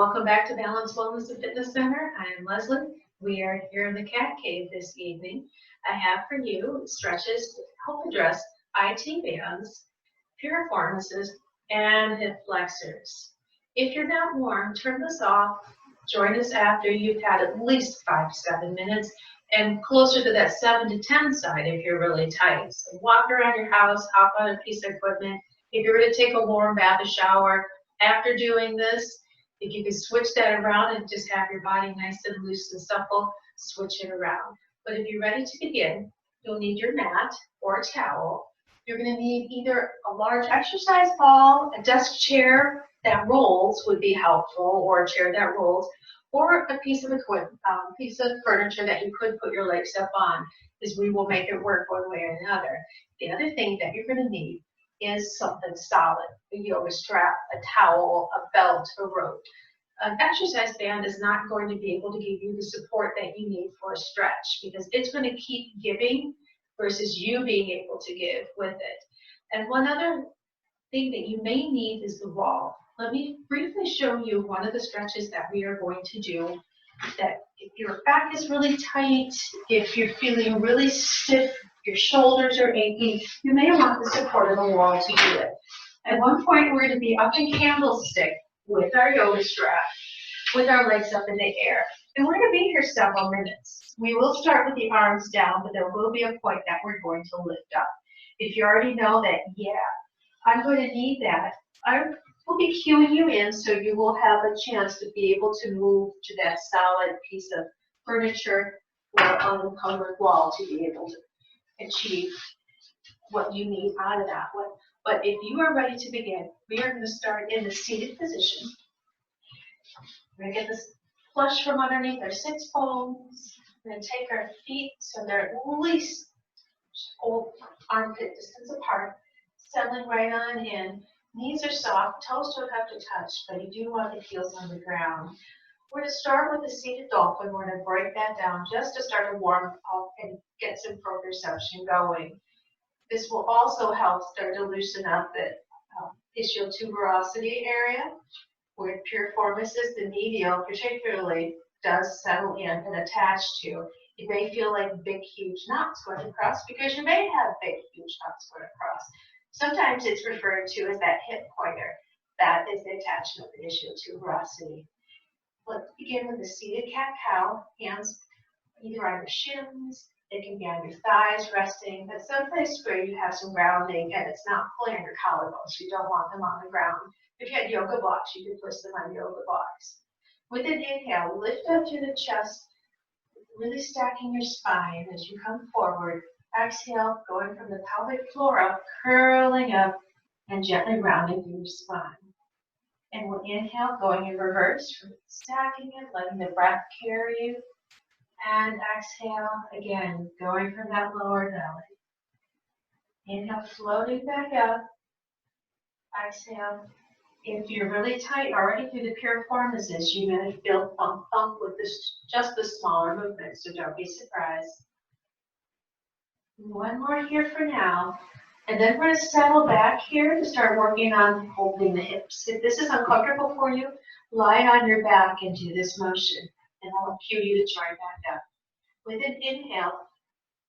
Welcome back to Balance Wellness and Fitness Center. I am Leslie. We are here in the Cat Cave this evening. I have for you stretches to help address IT bands, piriformis, and hip flexors. If you're not warm, turn this off. Join us after you've had at least 5 to 7 minutes and closer to that 7 to 10 side if you're really tight. So walk around your house, hop on a piece of equipment. If you're going to take a warm bath or shower after doing this, if you can switch that around and just have your body nice and loose and supple, switch it around. But if you're ready to begin, you'll need your mat or a towel. You're going to need either a large exercise ball, a desk chair that rolls would be helpful, or a chair that rolls, or a piece of equipment, piece of furniture that you could put your legs up on, because we will make it work one way or another. The other thing that you're going to need is something solid, a yoga strap, a towel, a belt, a rope. An exercise band is not going to be able to give you the support that you need for a stretch because it's going to keep giving versus you being able to give with it. And one other thing that you may need is the wall. Let me briefly show you one of the stretches that we are going to do. That if your back is really tight, if you're feeling really stiff, your shoulders are aching, you may want the support of the wall to do it. At one point, we're going to be up in candlestick with our yoga strap, with our legs up in the air. And we're going to be here several minutes. We will start with the arms down, but there will be a point that we're going to lift up. If you already know that, yeah, I'm going to need that, I will be cueing you in so you will have a chance to be able to move to that solid piece of furniture or unencumbered wall to be able to achieve what you need out of that one. But if you are ready to begin, we are going to start in the seated position. We're going to get this flush from underneath our sits bones. We're going to take our feet so they're at least armpit distance apart, settling right on in. Knees are soft, toes don't have to touch, but you do want the heels on the ground. We're going to start with the seated dolphin. We're going to break that down just to start to warm up and get some proprioception going. This will also help start to loosen up the ischial tuberosity area, where piriformis is the medial, particularly, does settle in and attach to. You may feel like big, huge knots going across because you may have big, huge knots going across. Sometimes it's referred to as that hip pointer. That is the attachment of the ischial tuberosity. Let's begin with the seated cat-cow, hands either on your shins, they can be on your thighs resting, but someplace where you have some grounding and it's not pulling on your collarbones. You don't want them on the ground. If you had yoga blocks, you could place them on yoga blocks. With an inhale, lift up through the chest, really stacking your spine as you come forward. Exhale, going from the pelvic floor up, curling up, and gently rounding through your spine. And we'll inhale, going in reverse, stacking it, letting the breath carry you. And exhale, again, going from that lower belly. Inhale, floating back up. Exhale. If you're really tight already through the piriformis, you're going to feel thump with just the smaller movements, so don't be surprised. One more here for now. And then we're going to settle back here to start working on holding the hips. If this is uncomfortable for you, lie on your back and do this motion. And I'll cue you to join back up. With an inhale,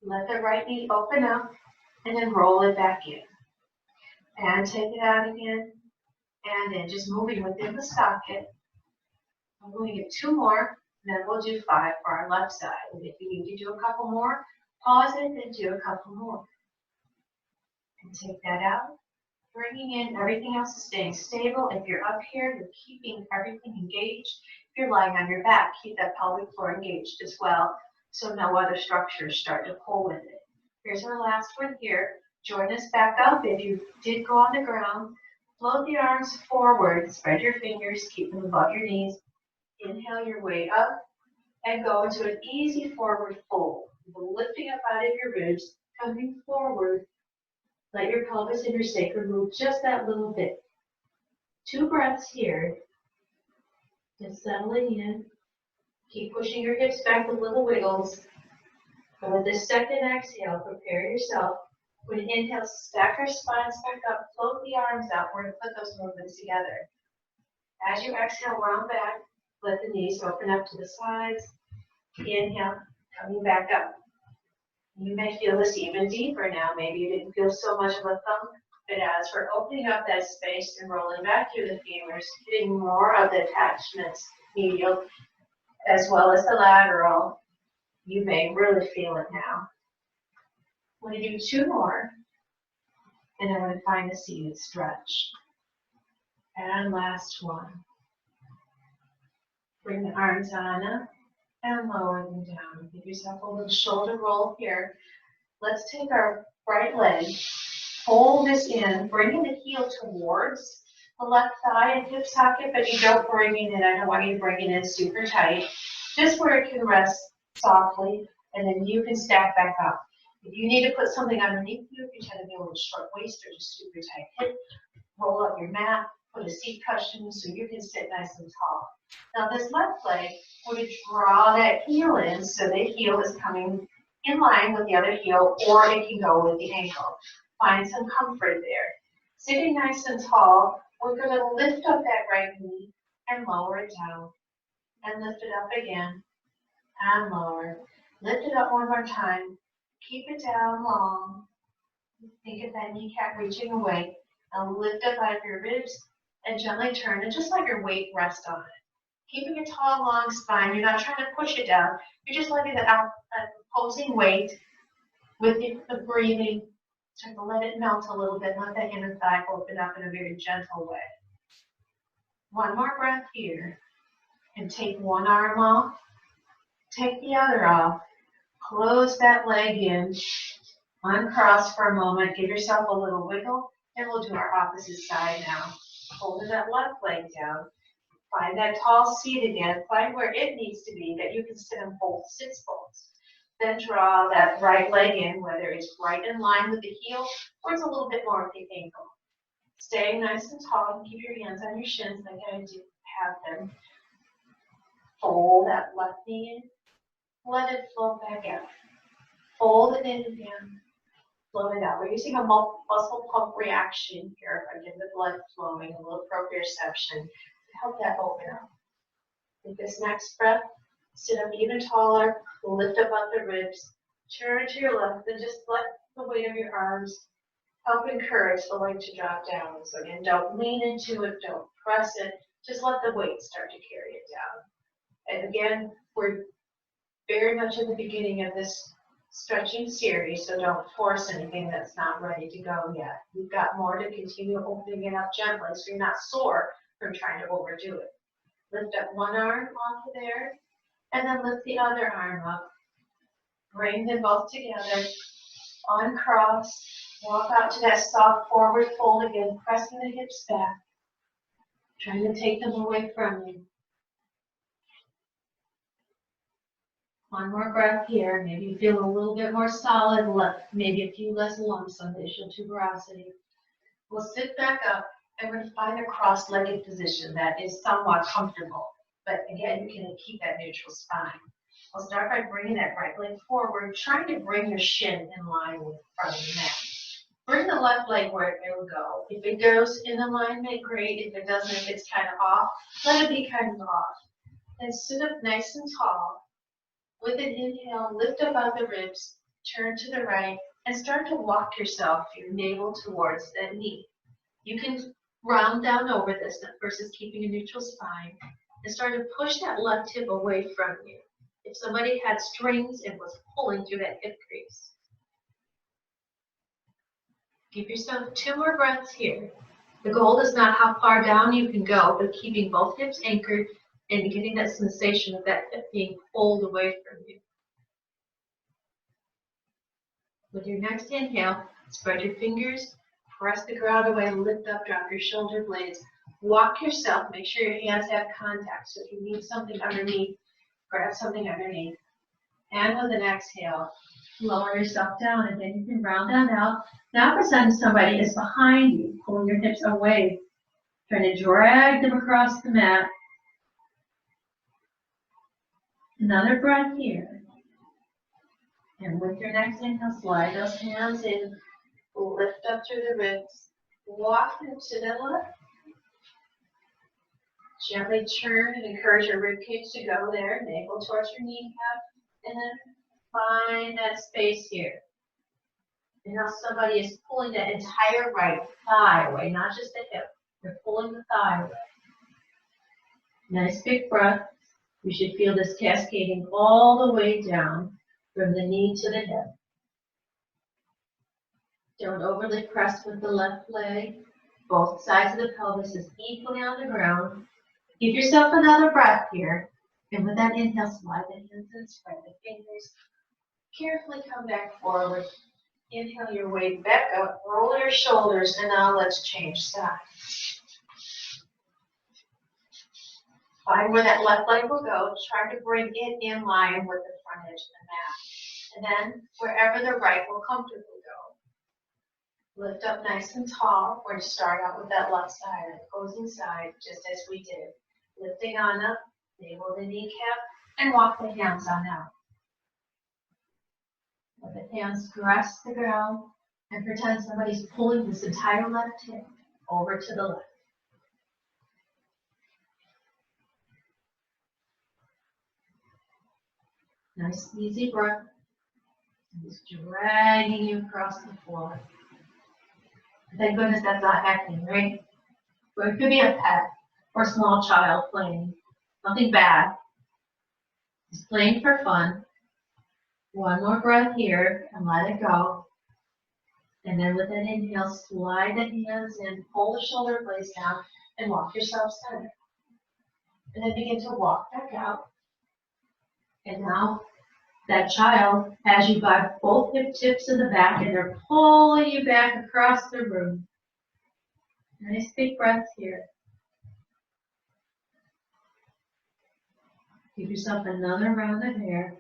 let the right knee open up and then roll it back in. And take it out again. And then just moving within the socket. I'm going to get 2 more, and then we'll do 5 for our left side. And if you need to do a couple more, pause it and do a couple more. And take that out. Bringing in, everything else is staying stable. If you're up here, you're keeping everything engaged. If you're lying on your back, keep that pelvic floor engaged as well, so no other structures start to pull with it. Here's our last one here. Join us back up. If you did go on the ground, float the arms forward, spread your fingers, keep them above your knees. Inhale your way up and go into an easy forward fold. Lifting up out of your ribs, coming forward. Let your pelvis and your sacrum move just that little bit. 2 breaths here. Just settling in. Keep pushing your hips back with little wiggles. And with this second exhale, prepare yourself. With an inhale, stack our spines back up, float the arms out. We're going to put those movements together. As you exhale, round back, let the knees open up to the sides. Inhale, coming back up. You may feel this even deeper now. Maybe you didn't feel so much of a thump, but as we're opening up that space and rolling back through the femurs, getting more of the attachments, medial as well as the lateral, you may really feel it now. I'm going to do 2 more, and I'm going to find a seated stretch. And last one. Bring the arms on up and lower them down. Give yourself a little shoulder roll here. Let's take our right leg, fold this in, bringing the heel towards the left thigh and hip socket, but you don't bring it in. I don't want you to bring it in super tight. Just where it can rest softly, and then you can stack back up. If you need to put something underneath you, if you tend to be a little short waist or just super tight hip, roll up your mat, put a seat cushion so you can sit nice and tall. Now this left leg, we're going to draw that heel in so the heel is coming in line with the other heel, or it can go with the ankle. Find some comfort there. Sitting nice and tall, we're going to lift up that right knee and lower it down. And lift it up again and lower. Lift it up one more time. Keep it down long. Think of that kneecap reaching away. And lift up out of your ribs and gently turn and just let your weight rest on it. Keeping a tall, long spine. You're not trying to push it down. You're just letting the opposing weight with the breathing. Start to let it melt a little bit. Let that inner thigh open up in a very gentle way. One more breath here. And take one arm off. Take the other off. Close that leg in. Uncross for a moment. Give yourself a little wiggle. And we'll do our opposite side now. Holding that left leg down. Find that tall seat again. Find where it needs to be, that you can sit in both sits bones. Then draw that right leg in, whether it's right in line with the heel or it's a little bit more at the ankle. Staying nice and tall and keep your hands on your shins like I do have them. Fold that left knee in. Let it flow back out. Fold it in again. Flow it out. We're using a muscle pump reaction here by getting the blood flowing, a little proprioception to help that open up. With this next breath, sit up even taller, lift up the ribs, turn to your left, and just let the weight of your arms help encourage the leg to drop down. So again, don't lean into it, don't press it, just let the weight start to carry it down. And again, we're very much at the beginning of this stretching series, so don't force anything that's not ready to go yet. You've got more to continue opening it up gently so you're not sore from trying to overdo it. Lift up one arm off of there, and then lift the other arm up. Bring them both together. Uncross. Walk out to that soft forward fold again, pressing the hips back. Trying to take them away from you. One more breath here. Maybe you feel a little bit more solid left. Maybe a few less lumps on the ischial tuberosity. We'll sit back up and we're going to find a cross-legged position that is somewhat comfortable. But again, you can keep that neutral spine. We'll start by bringing that right leg forward, trying to bring your shin in line with the front of the mat. Bring the left leg where it will go. If it goes in alignment, great. If it doesn't, if it's kind of off, let it be kind of off. And sit up nice and tall. With an inhale, lift up out the ribs, turn to the right, and start to walk yourself, your navel towards that knee. You can round down over this versus keeping a neutral spine, and start to push that left hip away from you. If somebody had strings and was pulling through that hip crease. Give yourself 2 more breaths here. The goal is not how far down you can go, but keeping both hips anchored and getting that sensation of that hip being pulled away from you. With your next inhale, spread your fingers, press the ground away, lift up, drop your shoulder blades. Walk yourself, make sure your hands have contact. So if you need something underneath, grab something underneath. And with an exhale, lower yourself down, and then you can round that out. Now pretend somebody is behind you, pulling your hips away, trying to drag them across the mat. Another breath here. And with your next inhale, slide those hands in, lift up through the ribs, walk them to the left. Gently turn and encourage your ribcage to go there, navel towards your kneecap, and then find that space here. And now somebody is pulling the entire right thigh away, not just the hip. They're pulling the thigh away. Nice big breath. You should feel this cascading all the way down from the knee to the hip. Don't overly press with the left leg. Both sides of the pelvis is equally on the ground. Give yourself another breath here. And with that inhale, slide the hands and spread the fingers. Carefully come back forward. Inhale your way back up. Roll your shoulders, and now let's change sides. Find where that left leg will go. Try to bring it in line with the front edge of the mat. And then wherever the right will comfortably go. Lift up nice and tall. We're going to start out with that left side, that opposing side, just as we did. Lifting on up, navel the kneecap, and walk the hands on out. Let the hands caress the ground and pretend somebody's pulling this entire left hip over to the left. Nice easy breath. Just dragging you across the floor. Thank goodness that's not acting, right? But it could be a pet or a small child playing. Nothing bad. Just playing for fun. One more breath here and let it go. And then with an inhale, slide the hands in, pull the shoulder blades down, and walk yourself centered. And then begin to walk back out. And now that child has you by both hip tips in the back, and they're pulling you back across the room. Nice big breath here. Give yourself another round of air.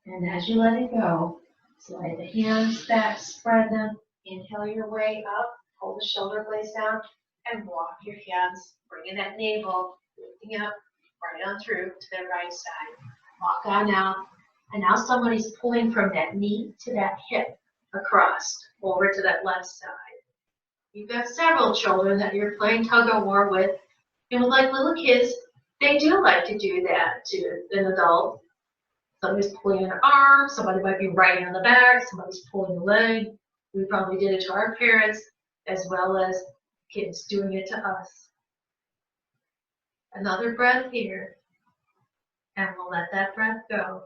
And as you let it go, slide the hands back, spread them, inhale your way up, pull the shoulder blades down, and walk your hands, bringing that navel, lifting up, right on through to the right side. Walk on out, and now somebody's pulling from that knee to that hip, across, over to that left side. You've got several children that you're playing tug-of-war with, and like little kids, they do like to do that to an adult. Somebody's pulling an arm, somebody might be riding on the back, somebody's pulling a leg. We probably did it to our parents, as well as kids doing it to us. Another breath here, and we'll let that breath go.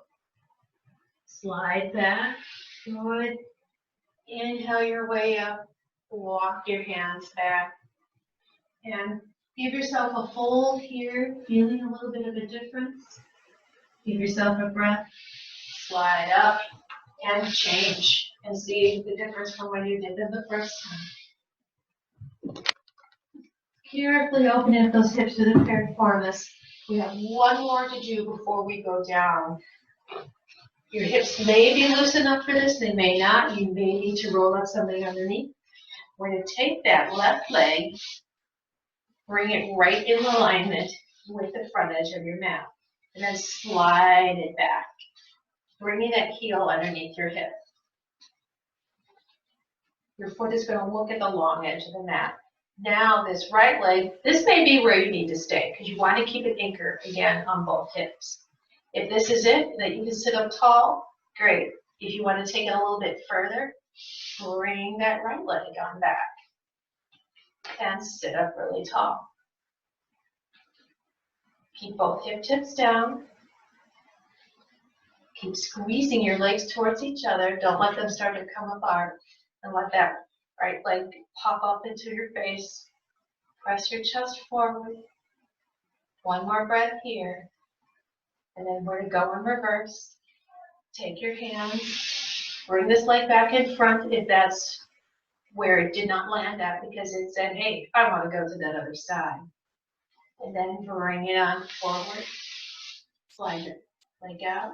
Slide back, good. Inhale your way up, walk your hands back, and give yourself a fold here, feeling a little bit of a difference. Give yourself a breath, slide up, and change, and see the difference from when you did it the first time. Carefully opening up those hips to the piriformis. We have one more to do before we go down. Your hips may be loose enough for this, they may not. You may need to roll up something underneath. We're going to take that left leg, bring it right in alignment with the front edge of your mat. And then slide it back, bringing that heel underneath your hip. Your foot is going to look at the long edge of the mat. Now this right leg, this may be where you need to stay because you want to keep it anchored again on both hips. If this is it, that you can sit up tall, great. If you want to take it a little bit further, bring that right leg on back and sit up really tall. Keep both hip tips down. Keep squeezing your legs towards each other. Don't let them start to come apart. And let that right leg pop up into your face. Press your chest forward. One more breath here. And then we're going to go in reverse. Take your hands. Bring this leg back in front if that's where it did not land at because it said, hey, I want to go to that other side. And then bring it on forward. Slide your leg out.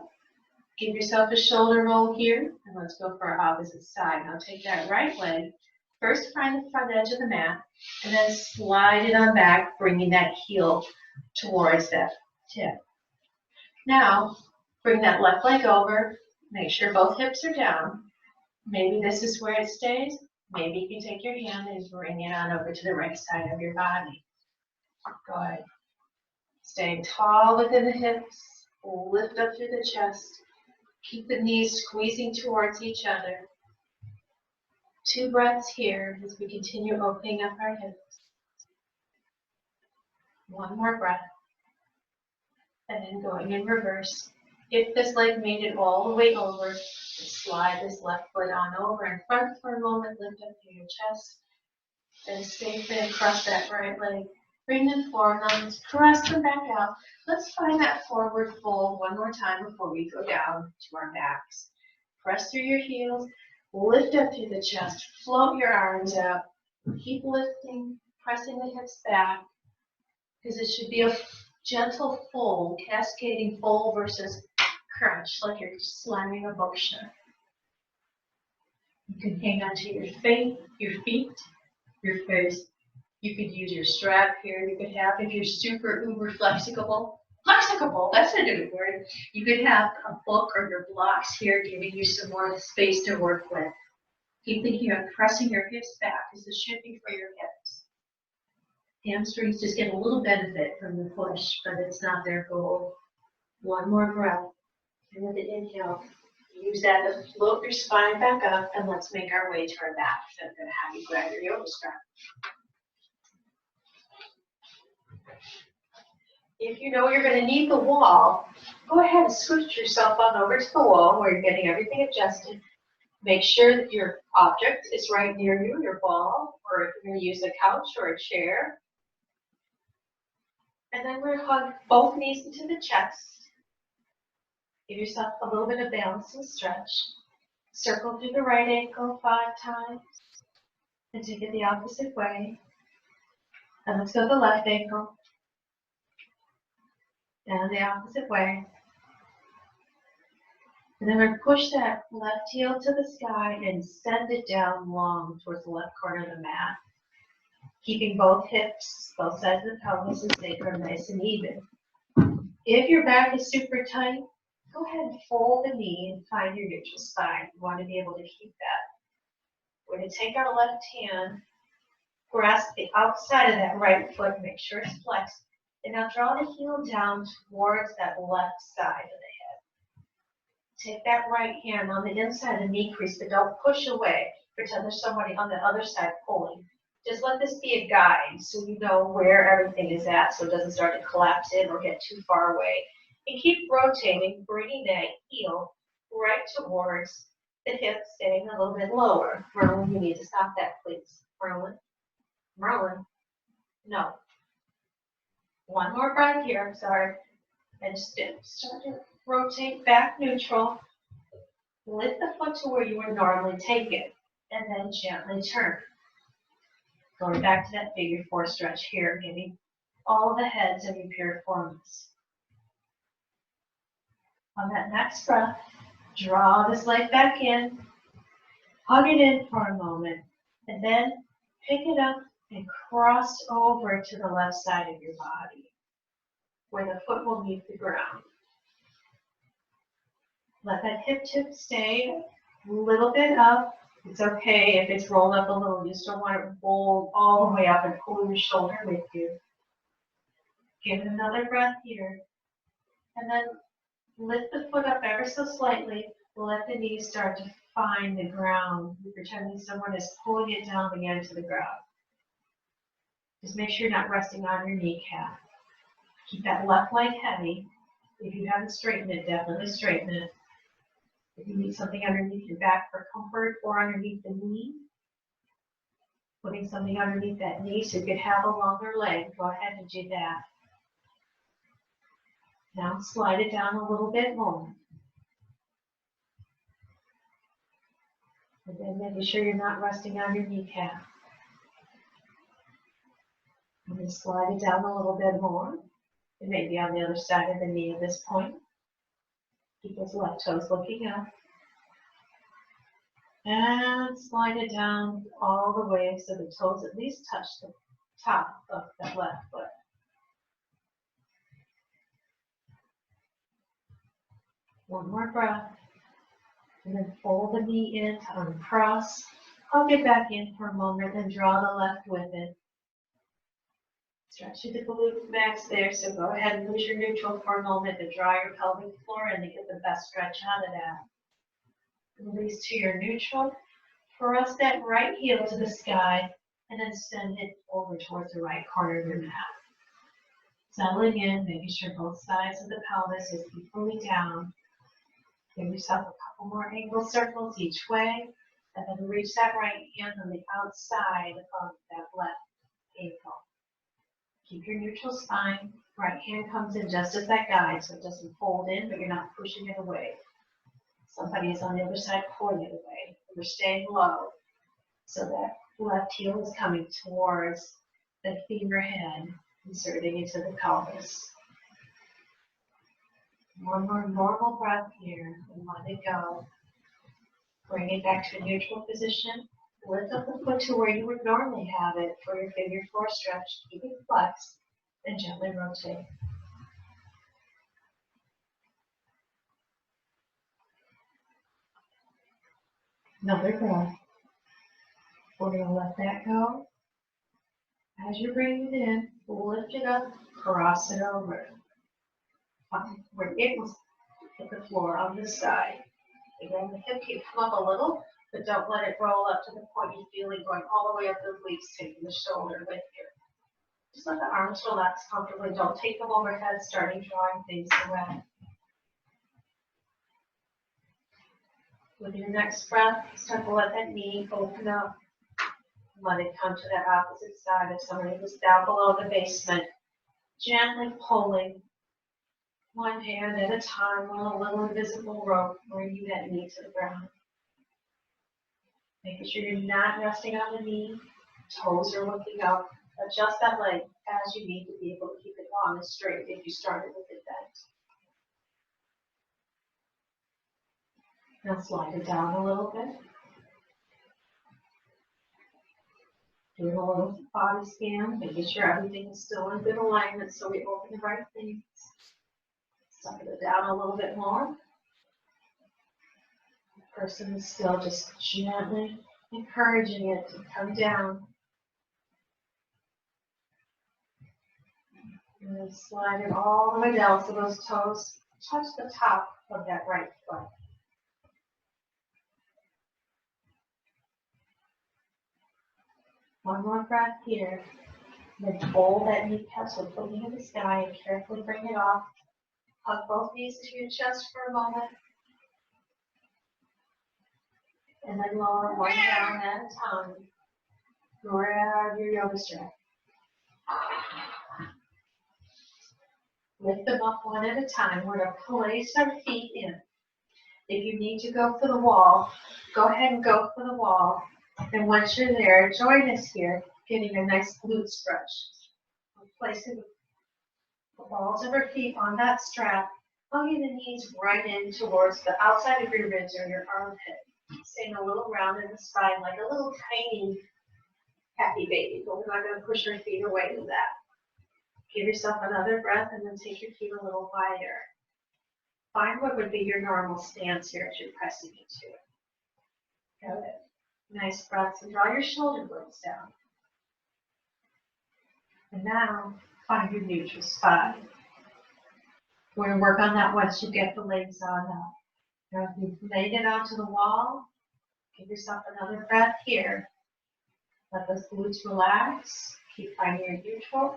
Give yourself a shoulder roll here. And let's go for our opposite side. Now take that right leg. First find the front edge of the mat. And then slide it on back, bringing that heel towards that tip. Now, bring that left leg over. Make sure both hips are down. Maybe this is where it stays. Maybe you can take your hand and bring it on over to the right side of your body. Good. Staying tall within the hips, lift up through the chest. Keep the knees squeezing towards each other. 2 breaths here as we continue opening up our hips. 1 more breath. And then going in reverse. If this leg made it all the way over, slide this left foot on over in front for a moment. Lift up through your chest. Then safely across that right leg. Bring them forward, arms, press them back out. Let's find that forward fold one more time before we go down to our backs. Press through your heels, lift up through the chest, float your arms out. Keep lifting, pressing the hips back, because it should be a gentle fold, cascading fold versus crunch, like you're slamming a bookshelf. You can hang onto your feet, your face. You could use your strap here. You could have, if you're super uber flexible, that's a good word. You could have a book or your blocks here giving you some more space to work with. Keep thinking of pressing your hips back as the shifting for your hips. Hamstrings just get a little benefit from the push, but it's not their goal. 1 more breath. And with the inhale, use that to float your spine back up, and let's make our way to our back. So I'm going to have you grab your yoga strap. If you know you're going to need the wall, go ahead and switch yourself on over to the wall where you're getting everything adjusted. Make sure that your object is right near you, your ball, or if you're going to use a couch or a chair. And then we're going to hug both knees into the chest. Give yourself a little bit of balance and stretch. Circle through the right ankle 5 times. And take it the opposite way. And let's go to the left ankle. Down the opposite way. And then we're going to push that left heel to the sky and send it down long towards the left corner of the mat. Keeping both hips, both sides of the pelvis and sacrum nice and even. If your back is super tight, go ahead and fold the knee and find your neutral spine. You want to be able to keep that. We're going to take our left hand, grasp the outside of that right foot, make sure it's flexed. And now draw the heel down towards that left side of the head. Take that right hand on the inside of the knee crease, but don't push away. Pretend there's somebody on the other side pulling. Just let this be a guide so you know where everything is at so it doesn't start to collapse in or get too far away. And keep rotating, bringing that heel right towards the hip, staying a little bit lower. Merlin, you need to stop that, please. Merlin, no. 1 more breath here, I'm sorry. And just start to rotate back neutral. Lift the foot to where you would normally take it, and then gently turn. Going back to that figure 4 stretch here, getting all the heads of your piriformis. On that next breath, draw this leg back in, hug it in for a moment, and then pick it up and cross over to the left side of your body, where the foot will meet the ground. Let that hip tip stay a little bit up. It's okay if it's rolled up a little. You just don't want it rolled all the way up and pull your shoulder with you. Give it another breath here. And then lift the foot up ever so slightly. Let the knees start to find the ground. You're pretending someone is pulling it down again to the ground. Just make sure you're not resting on your kneecap. Keep that left leg heavy. If you haven't straightened it, definitely straighten it. If you need something underneath your back for comfort or underneath the knee, putting something underneath that knee so you could have a longer leg, go ahead and do that. Now slide it down a little bit more. And then making sure you're not resting on your kneecap. And then slide it down a little bit more. It may be on the other side of the knee at this point. Keep those left toes looking up. And slide it down all the way so the toes at least touch the top of that left foot. One more breath. And then fold the knee in to uncross. Hug it back in for a moment and draw the left with it. Stretch through the glute max there, so go ahead and lose your neutral for a moment to draw your pelvic floor in to get the best stretch out of that. Release to your neutral. Press that right heel to the sky and then send it over towards the right corner of your mat. Settling in, making sure both sides of the pelvis is equally down. Give yourself a couple more ankle circles each way, and then reach that right hand on the outside of that left ankle. Keep your neutral spine. Right hand comes in just as that guide, so it doesn't fold in, but you're not pushing it away. Somebody is on the other side pulling it away. We're staying low, so that left heel is coming towards the femur head, inserting into the pelvis. One more normal breath here, and let it go. Bring it back to a neutral position. Lift up the foot to where you would normally have it for your figure four stretch. Keep it flexed and gently rotate. Another breath. We're going to let that go. As you're bringing it in, lift it up, cross it over. Where it will hit the floor on this side. Again, the hip can come up a little, but don't let it roll up to the point you feel it going all the way up the obliques, taking the shoulder with you. Just let the arms relax comfortably. Don't take them overhead, starting drawing things away. With your next breath, start to let that knee open up. Let it come to that opposite side. If somebody was down below the basement, gently pulling one hand at a time on a little invisible rope, bringing that knee to the ground. Making sure you're not resting on the knee, toes are looking up. Adjust that leg as you need to be able to keep it long and straight if you started with it bent. Now slide it down a little bit. Doing a little body scan, making sure everything is still in good alignment so we open the right things. Suck it down a little bit more. The person is still just gently encouraging it to come down. And then slide it all the way down so those toes touch the top of that right foot. One more breath here. Then fold that kneecap so it's looking at the sky and carefully bring it off. Hug both knees to your chest for a moment. And then lower one down at a time. Grab your yoga strap. Lift them up one at a time. We're going to place our feet in. If you need to go for the wall, go ahead and go for the wall. And once you're there, join us here, getting a nice glute stretch. We're placing the balls of our feet on that strap, hugging the knees right in towards the outside of your ribs or your armpit. Staying a little round in the spine, like a little tiny happy baby, but we're not going to push our feet away from that. Give yourself another breath and then take your feet a little wider. Find what would be your normal stance here as you're pressing into it. Good. Nice breaths and draw your shoulder blades down. And now find your neutral spine. We're going to work on that once you get the legs on up. Now if you've laid it onto the wall, give yourself another breath here. Let those glutes relax. Keep finding your neutral.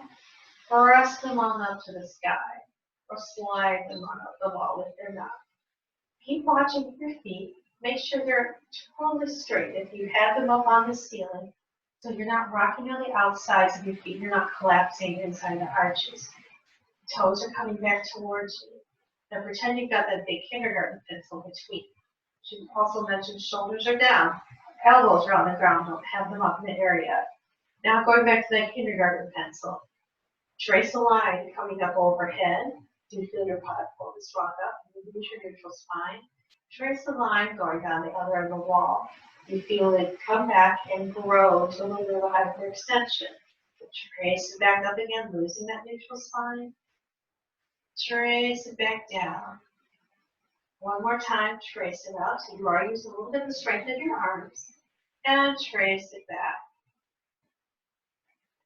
Press them on up to the sky or slide them on up the wall if they're not. Keep watching your feet. Make sure they're totally straight. If you have them up on the ceiling, so you're not rocking on the outsides of your feet, you're not collapsing inside the arches. Toes are coming back towards you. Now pretend you've got that big kindergarten pencil between. Should also mention shoulders are down, elbows are on the ground, don't have them up in the area. Now going back to that kindergarten pencil. Trace a line coming up overhead. Do you feel your pelvis rock up? Use your neutral spine. Trace the line going down the other end of the wall. You feel it come back and grow to a little bit of a hyperextension. Trace it back up again, losing that neutral spine. Trace it back down. One more time, trace it up. So you are using a little bit of the strength in your arms. And trace it back.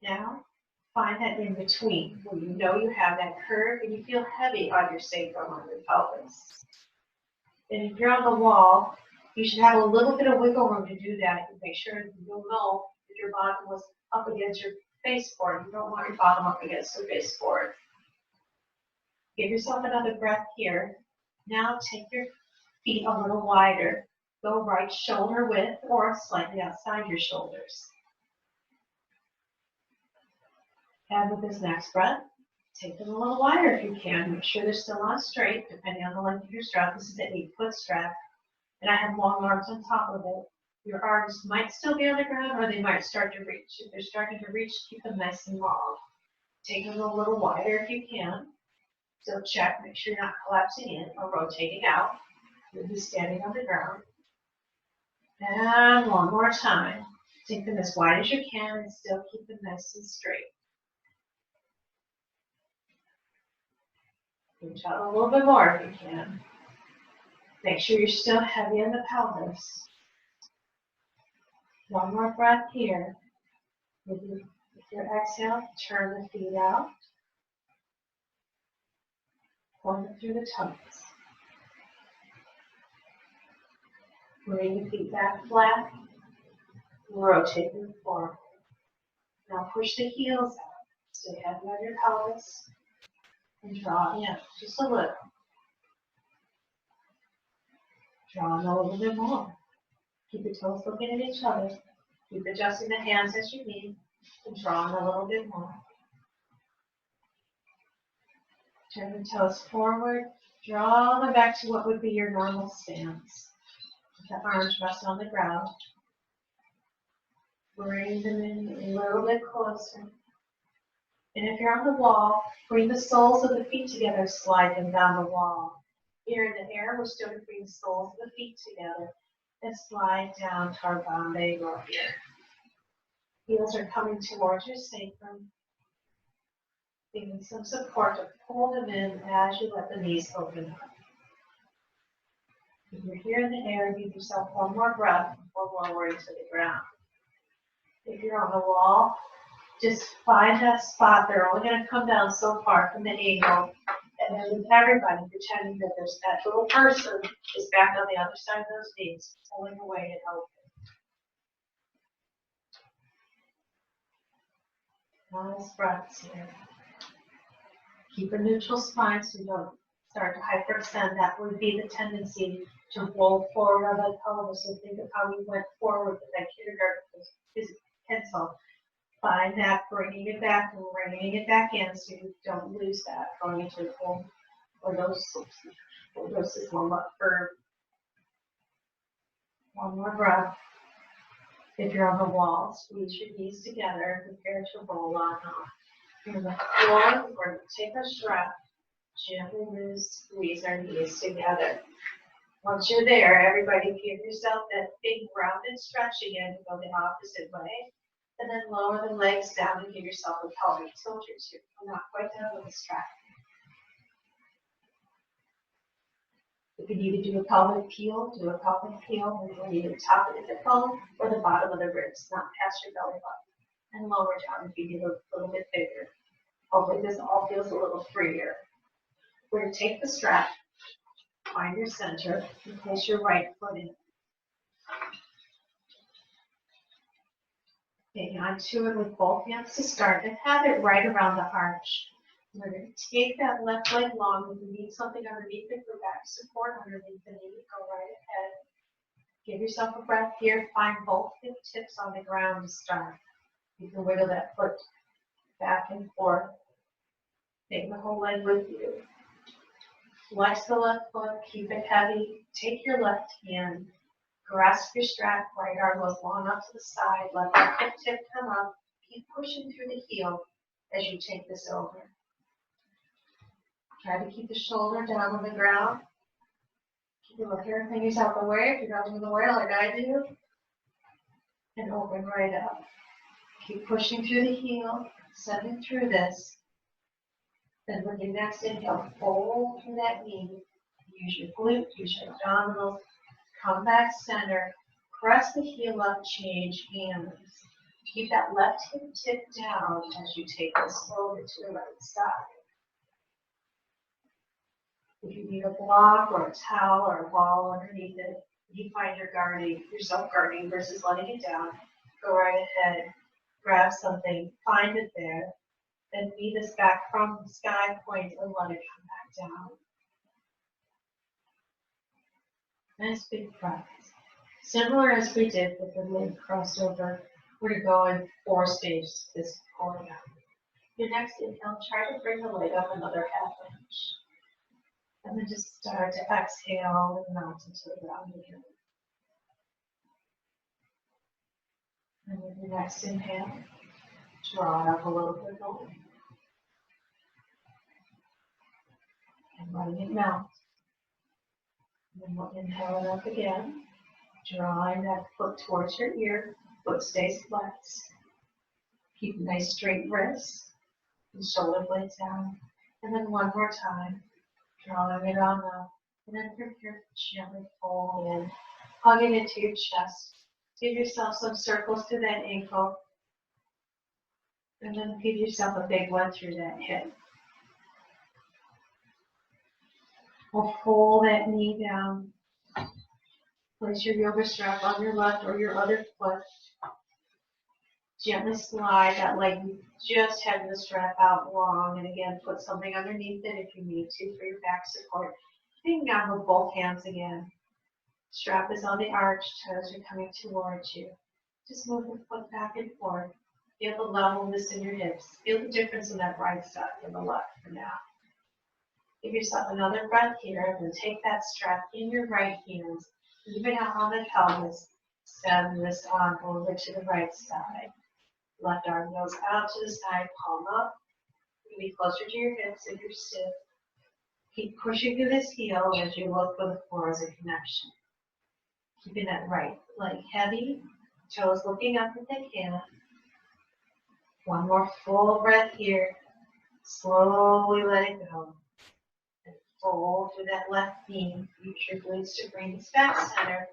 Now, Find that in between where you know you have that curve and you feel heavy on your sacrum, on your pelvis. And if you're on the wall, you should have a little bit of wiggle room to do that. And make sure you'll know if your bottom was up against your face board. You don't want your bottom up against the face board. Give yourself another breath here. Now take your feet a little wider. Go right shoulder width or slightly outside your shoulders. And with this next breath, take them a little wider if you can. Make sure they're still on straight, depending on the length of your strap. This is an 8-foot strap. And I have long arms on top of it. Your arms might still be on the ground or they might start to reach. If they're starting to reach, keep them nice and long. Take them a little wider if you can. So check, make sure you're not collapsing in or rotating out. You'll be standing on the ground. And one more time. Take them as wide as you can and still keep them nice and straight. Reach out a little bit more if you can. Make sure you're still heavy in the pelvis. One more breath here. With your exhale, turn the feet out. Point it through the toes. Bring the feet back flat. Rotate them forward. Now push the heels out. Stay heavy on your pelvis. And draw in just a little. Draw in a little bit more. Keep the toes looking at each other. Keep adjusting the hands as you need. And draw in a little bit more. Turn the toes forward. Draw them back to what would be your normal stance. The arms rest on the ground. Bring them in a little bit closer. And if you're on the wall, bring the soles of the feet together, slide them down the wall. Here in the air, we're still going to bring the soles of the feet together and slide down to our bound angle here. Heels are coming towards your sacrum. Giving some support to pull them in as you let the knees open up. If you're here in the air, give yourself one more breath before lowering to the ground. If you're on the wall, just find that spot. They're only going to come down so far from the angle. And then with everybody pretending that there's that little person is back on the other side of those knees, pulling away and open. Nice breaths here. Keep a neutral spine so you don't start to hyperextend. That would be the tendency to roll forward on that pelvis. So think of how you went forward with that kindergarten pencil. Find that, bringing it back and bringing it back in so you don't lose that going into the full lordosis lumbar curve. One more breath. If you're on the wall, squeeze your knees together and prepare to roll on off. You're on the floor, we're going to take our strap, gently squeeze our knees together. Once you're there, everybody give yourself that big rounded stretch again to go the opposite way. And then lower the legs down and give yourself a pelvic tilt or two. I'm not quite down with the strap. If you need to do a pelvic peel, do a pelvic peel. And you'll need the top of the hip bone or the bottom of the ribs, not past your belly button. And lower down if you need a little bit bigger. Hopefully this all feels a little freer. We're going to take the strap, find your center, and place your right foot in. Hang on to it with both hands to start and have it right around the arch. We're going to take that left leg long. If you need something underneath it for back support underneath the knee, go right ahead. Give yourself a breath here. Find both hip tips on the ground to start. You can wiggle that foot back and forth. Take the whole leg with you. Flex the left foot, keep it heavy. Take your left hand, grasp your strap, right arm goes long up to the side. Let that hip tip come up. Keep pushing through the heel as you take this over. Try to keep the shoulder down on the ground. Keep your hair fingers out the way if you're not in the way like I do. And open right up. Keep pushing through the heel, sending through this. Then with your next inhale, fold through that knee. Use your glute, use your abdominals. Come back center. Press the heel up, change hands. Keep that left hip tip down as you take this over to the right side. If you need a block or a towel or a ball underneath it, if you find yourself guarding versus letting it down, go right ahead, grab something, find it there, then knee this back from the sky point and let it come back down. Nice big breath. Similar as we did with the leg crossed over, we're going to go in 4 stages this pulling out. Your next inhale, try to bring the leg up another half inch. And then just start to exhale and melt into the ground again. And with your next inhale, draw it up a little bit more. And letting it melt. And then we'll inhale it up again, drawing that foot towards your ear. Foot stays flexed. Keep a nice straight wrist and shoulder blades down. And then one more time, drawing it on up. And then from here, gently fold in, hugging it to your chest. Give yourself some circles to that ankle. And then give yourself a big one through that hip. We'll fold that knee down. Place your yoga strap on your left or your other foot. Gently slide that leg. Just have the strap out long. And again, put something underneath it if you need to for your back support. Hang down with both hands again. Strap is on the arch, toes are coming towards you. Just move the foot back and forth. Feel the levelness in your hips. Feel the difference in that right side and the left for now. Give yourself another breath here, and then take that strap in your right hands. Leave it out on the pelvis. Send this on over to the right side. Left arm goes out to the side, palm up. Be closer to your hips if you're stiff. Keep pushing through this heel as you look for the floor as a connection. Keeping that right leg heavy, toes looking up if they can. One more full breath here. Slowly let it go. And fold through that left knee. Use your glutes to bring this back center.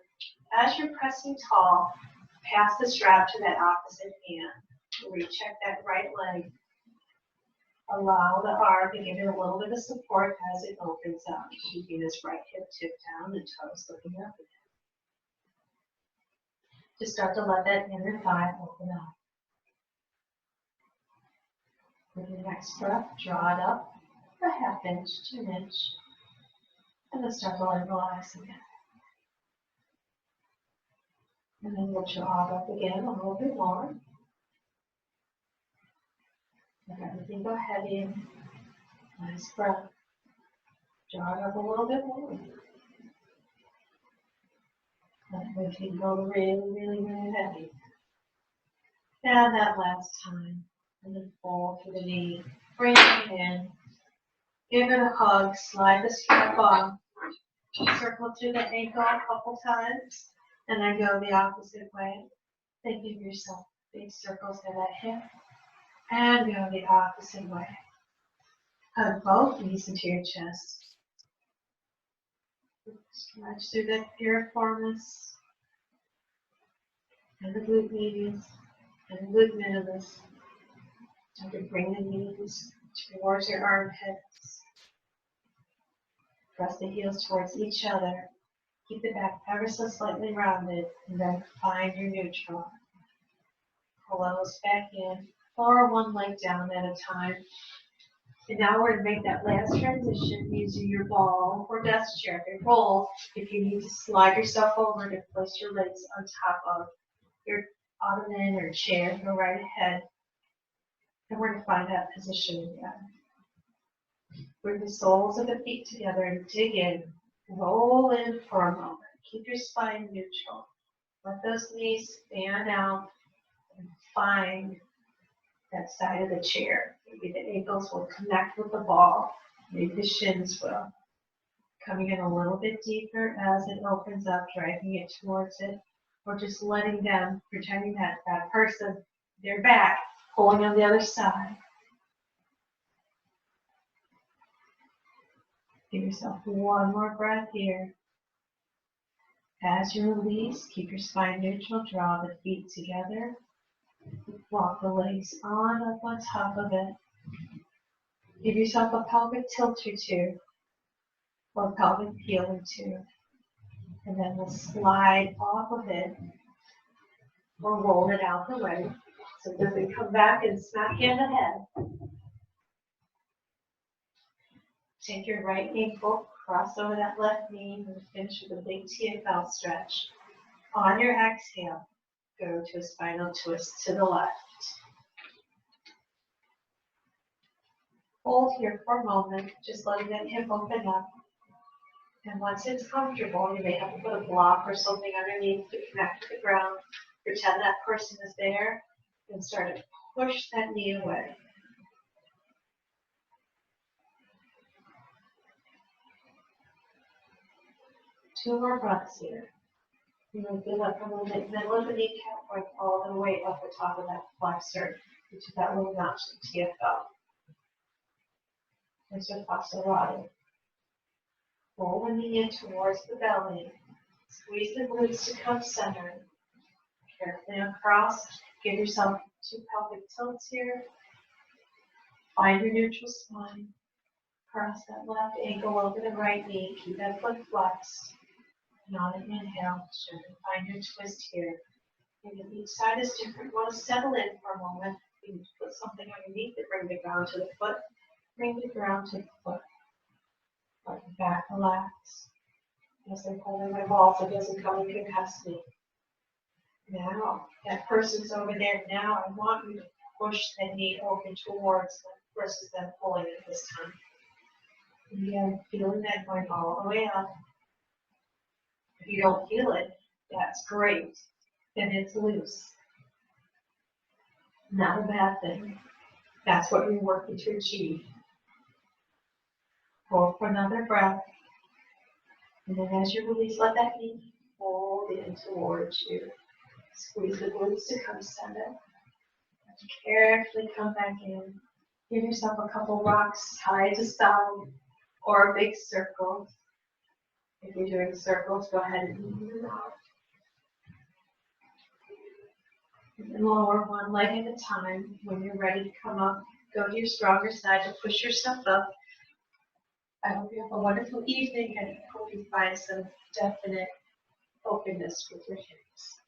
As you're pressing tall, pass the strap to that opposite hand. Recheck that right leg. Allow the arm to give it a little bit of support as it opens up. Keeping this right hip tip down and toes looking up again. Just start to let that inner thigh open up. With your next breath, draw it up a half inch to an inch. And then start to let it relax again. And then we'll draw it up again a little bit more. Let everything go heavy in. Nice breath. Draw it up a little bit more. Let everything go really, really, really heavy. And that last time. And then fold through the knee. Bring it in. Give it a hug. Slide the strap on. Circle through the ankle a couple times. And then go the opposite way. Then give yourself big circles to that hip. And go the opposite way. Hug both knees into your chest. Stretch through the piriformis. And the glute medius. And the glute minimus. You can bring the knees towards your armpits. Press the heels towards each other. Keep the back ever so slightly rounded, and then find your neutral. Pull those back in, or one leg down at a time. And now we're going to make that last transition using your ball or desk chair. If you roll, if you need to slide yourself over to place your legs on top of your ottoman or chair, go right ahead. And we're going to find that position again. Bring the soles of the feet together and dig in. Roll in for a moment. Keep your spine neutral. Let those knees fan out and find that side of the chair. Maybe the ankles will connect with the ball. Maybe the shins will. Coming in a little bit deeper as it opens up, dragging it towards it, or just letting them, pretending that that person, their back, pulling on the other side. Give yourself one more breath here. As you release, keep your spine neutral, draw the feet together. Walk the legs on up on top of it. Give yourself a pelvic tilt or two, or pelvic peel or two. And then we'll slide off of it, or roll it out the way, so it doesn't come back and smack you in the head. Take your right ankle, cross over that left knee, and finish with a big TFL stretch. On your exhale, go to a spinal twist to the left. Hold here for a moment, just letting that hip open up. And once it's comfortable, you may have to put a block or something underneath to connect to the ground. Pretend that person is there, and start to push that knee away. Two more breaths here. You will feel that from the middle of the kneecap going all the way up the top of that flexor, into that little notch of TFL. Piriformis. Roll the knee in towards the belly. Squeeze the glutes to come center. Carefully across. Give yourself 2 pelvic tilts here. Find your neutral spine. Cross that left ankle over the right knee. Keep that foot flexed. And on an inhale, find your twist here. And if each side is different, you want to settle in for a moment. You need to put something underneath it, bring the ground to the foot, bring the ground to the foot. Let the back relax. As I'm holding my ball so it doesn't come and concuss me. Now, that person's over there. Now I want you to push that knee open towards them versus them pulling it this time. Again, feeling that going all the way up. If you don't feel it, that's great. Then it's loose. Not a bad thing. That's what you're working to achieve. Hold for another breath. And then as you release, let that knee fold in towards you. Squeeze the glutes to come center. Carefully come back in. Give yourself a couple rocks, side to side, or a big circle. If you're doing circles, go ahead and even them out. And lower one leg at a time. When you're ready to come up, go to your stronger side to push yourself up. I hope you have a wonderful evening and hope you find some definite openness with your hips.